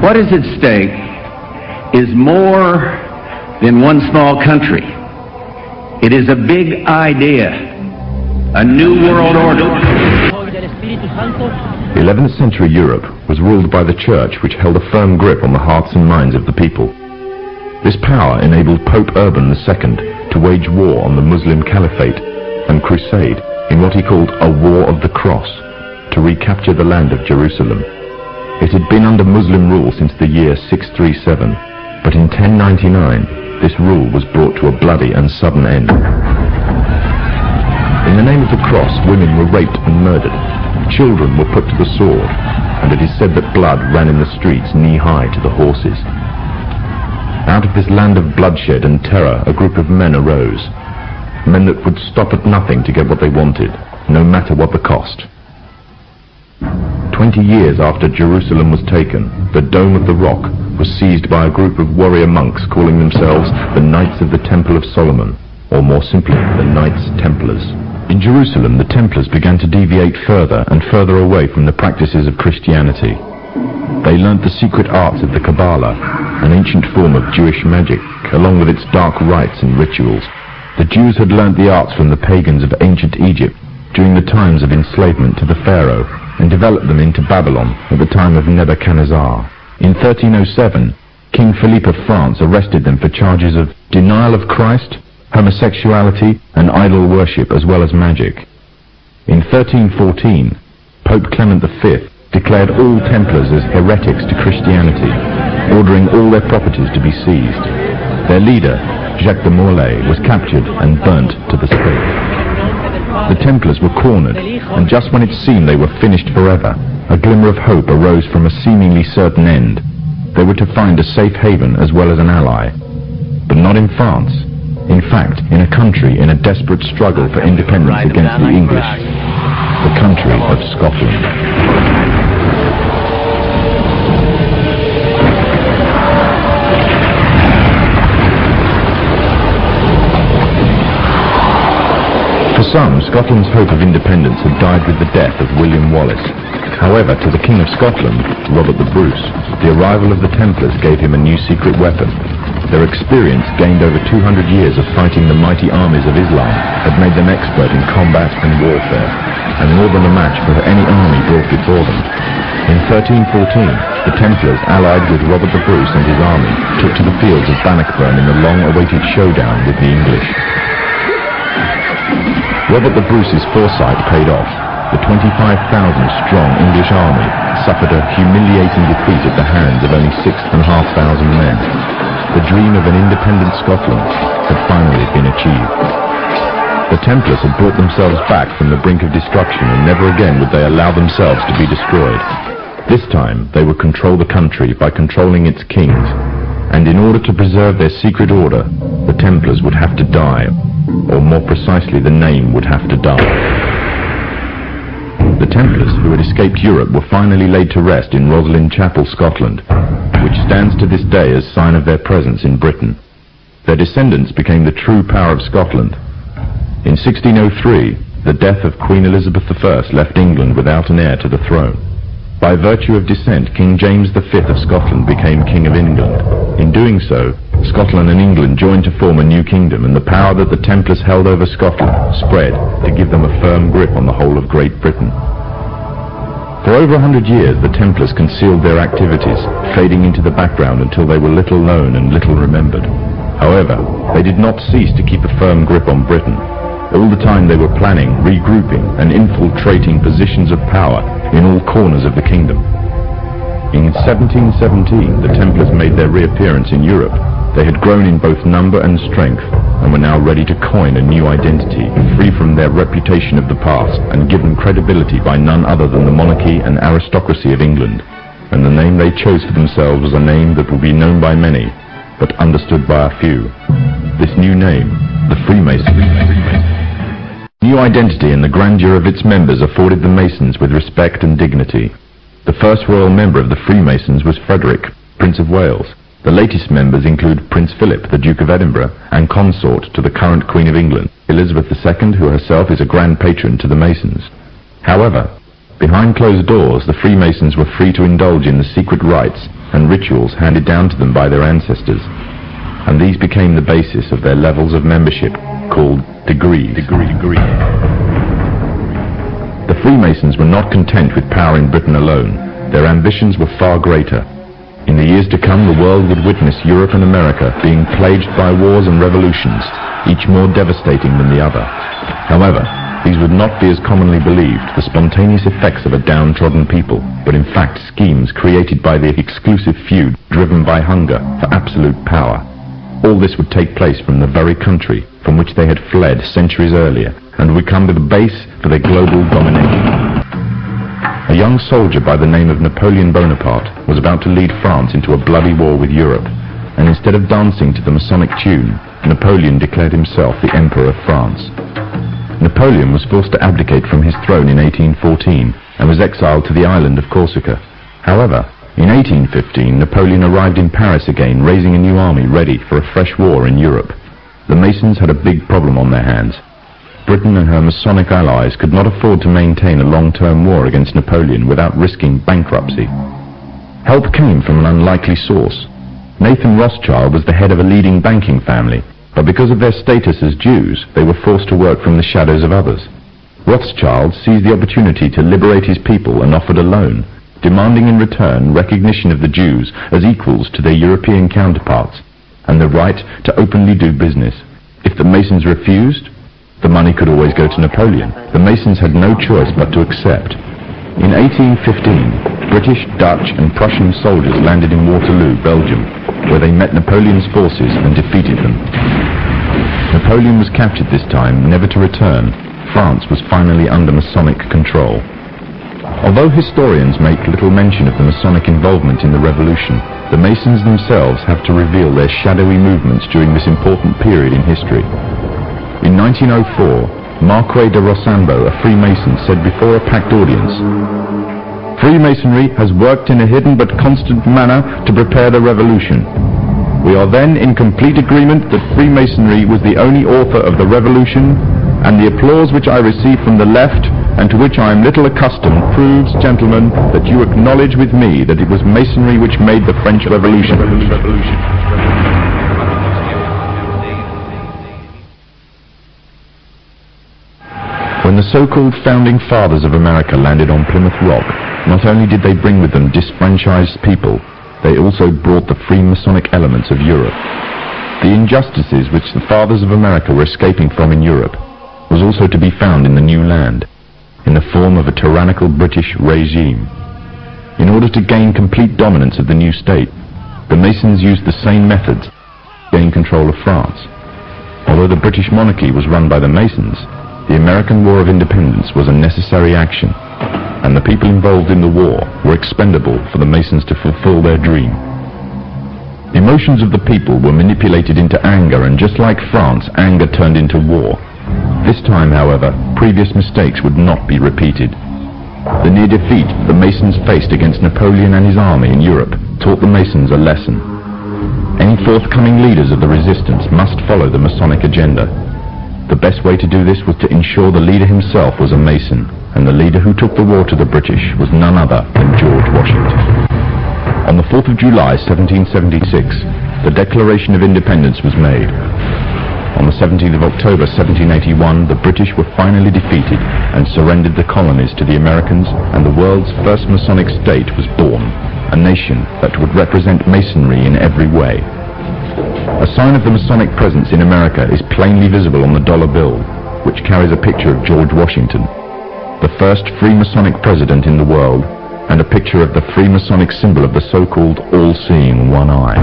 What is at stake is more than one small country. It is a big idea, a new world order. 11th century Europe was ruled by the Church, which held a firm grip on the hearts and minds of the people. This power enabled Pope Urban II to wage war on the Muslim Caliphate and crusade in what he called a War of the Cross, to recapture the land of Jerusalem. It had been under Muslim rule since the year 637, but in 1099 this rule was brought to a bloody and sudden end. In the name of the cross, women were raped and murdered. Children were put to the sword, and it is said that blood ran in the streets knee-high to the horses. Out of this land of bloodshed and terror, a group of men arose. Men that would stop at nothing to get what they wanted, no matter what the cost. 20 years after Jerusalem was taken, the Dome of the Rock was seized by a group of warrior monks calling themselves the Knights of the Temple of Solomon, or more simply, the Knights Templars. In Jerusalem, the Templars began to deviate further and further away from the practices of Christianity. They learnt the secret arts of the Kabbalah, an ancient form of Jewish magic, along with its dark rites and rituals. The Jews had learnt the arts from the pagans of ancient Egypt during the times of enslavement to the Pharaoh, and developed them into Babylon at the time of Nebuchadnezzar. In 1307, King Philippe of France arrested them for charges of denial of Christ, homosexuality, and idol worship, as well as magic. In 1314, Pope Clement V declared all Templars as heretics to Christianity, ordering all their properties to be seized. Their leader, Jacques de Molay, was captured and burnt to the stake. The Templars were cornered, and just when it seemed they were finished forever, a glimmer of hope arose from a seemingly certain end. They were to find a safe haven as well as an ally. But not in France. In fact, in a country in a desperate struggle for independence against the English. The country of Scotland. For some, Scotland's hope of independence had died with the death of William Wallace. However, to the King of Scotland, Robert the Bruce, the arrival of the Templars gave him a new secret weapon. Their experience, gained over 200 years of fighting the mighty armies of Islam, had made them expert in combat and warfare, and more than a match for any army brought before them. In 1314, the Templars, allied with Robert the Bruce and his army, took to the fields of Bannockburn in the long-awaited showdown with the English. Robert the Bruce's foresight paid off. The 25,000-strong English army suffered a humiliating defeat at the hands of only 6,500 men. The dream of an independent Scotland had finally been achieved. The Templars had brought themselves back from the brink of destruction, and never again would they allow themselves to be destroyed. This time they would control the country by controlling its kings, and in order to preserve their secret order, the Templars would have to die, or more precisely, the name would have to die. The Templars, who had escaped Europe, were finally laid to rest in Rosslyn Chapel, Scotland, which stands to this day as sign of their presence in Britain. Their descendants became the true power of Scotland. In 1603, the death of Queen Elizabeth I left England without an heir to the throne. By virtue of descent, King James V of Scotland became King of England. In doing so, Scotland and England joined to form a new kingdom, and the power that the Templars held over Scotland spread to give them a firm grip on the whole of Great Britain. For over 100 years, the Templars concealed their activities, fading into the background until they were little known and little remembered. However, they did not cease to keep a firm grip on Britain. All the time they were planning, regrouping, and infiltrating positions of power in all corners of the kingdom. In 1717, the Templars made their reappearance in Europe. They had grown in both number and strength, and were now ready to coin a new identity, free from their reputation of the past, and given credibility by none other than the monarchy and aristocracy of England. And the name they chose for themselves was a name that will be known by many, but understood by a few. This new name, the Freemasons. New identity and the grandeur of its members afforded the Masons with respect and dignity. The first royal member of the Freemasons was Frederick, Prince of Wales. The latest members include Prince Philip, the Duke of Edinburgh, and consort to the current Queen of England, Elizabeth II, who herself is a grand patron to the Masons. However, behind closed doors, the Freemasons were free to indulge in the secret rites and rituals handed down to them by their ancestors, and these became the basis of their levels of membership, called degrees. The Freemasons were not content with power in Britain alone. Their ambitions were far greater. In the years to come, the world would witness Europe and America being plagued by wars and revolutions, each more devastating than the other. However, these would not be as commonly believed, the spontaneous effects of a downtrodden people, but in fact schemes created by the exclusive feud driven by hunger for absolute power. All this would take place from the very country from which they had fled centuries earlier, and would come to the base for their global domination. A young soldier by the name of Napoleon Bonaparte was about to lead France into a bloody war with Europe, and instead of dancing to the Masonic tune, Napoleon declared himself the Emperor of France. Napoleon was forced to abdicate from his throne in 1814 and was exiled to the island of Corsica. However, in 1815, Napoleon arrived in Paris again, raising a new army ready for a fresh war in Europe. The Masons had a big problem on their hands. Britain and her Masonic allies could not afford to maintain a long-term war against Napoleon without risking bankruptcy. Help came from an unlikely source. Nathan Rothschild was the head of a leading banking family, but because of their status as Jews, they were forced to work from the shadows of others. Rothschild seized the opportunity to liberate his people and offered a loan, demanding in return recognition of the Jews as equals to their European counterparts, and the right to openly do business. If the Masons refused, the money could always go to Napoleon. The Masons had no choice but to accept. In 1815, British, Dutch and Prussian soldiers landed in Waterloo, Belgium, where they met Napoleon's forces and defeated them. Napoleon was captured this time, never to return. France was finally under Masonic control. Although historians make little mention of the Masonic involvement in the Revolution, the Masons themselves have to reveal their shadowy movements during this important period in history. In 1904, Marquis de Rochambeau, a Freemason, said before a packed audience, "Freemasonry has worked in a hidden but constant manner to prepare the revolution. We are then in complete agreement that Freemasonry was the only author of the revolution, and the applause which I receive from the left, and to which I am little accustomed, proves, gentlemen, that you acknowledge with me that it was Masonry which made the French Revolution." When the so-called founding fathers of America landed on Plymouth Rock, not only did they bring with them disfranchised people, they also brought the Freemasonic elements of Europe. The injustices which the fathers of America were escaping from in Europe was also to be found in the new land, in the form of a tyrannical British regime. In order to gain complete dominance of the new state, the Masons used the same methods to gain control of France. Although the British monarchy was run by the Masons, the American War of Independence was a necessary action, and the people involved in the war were expendable for the Masons to fulfill their dream. The emotions of the people were manipulated into anger, and just like France, anger turned into war. This time, however, previous mistakes would not be repeated. The near defeat the Masons faced against Napoleon and his army in Europe taught the Masons a lesson. Any forthcoming leaders of the resistance must follow the Masonic agenda. The best way to do this was to ensure the leader himself was a Mason, and the leader who took the war to the British was none other than George Washington. On the 4th of July 1776, the Declaration of Independence was made. On the 17th of October 1781, the British were finally defeated and surrendered the colonies to the Americans, and the world's first Masonic state was born, a nation that would represent Masonry in every way. A sign of the Masonic presence in America is plainly visible on the dollar bill, which carries a picture of George Washington, the first Freemasonic president in the world, and a picture of the Freemasonic symbol of the so-called all-seeing one eye.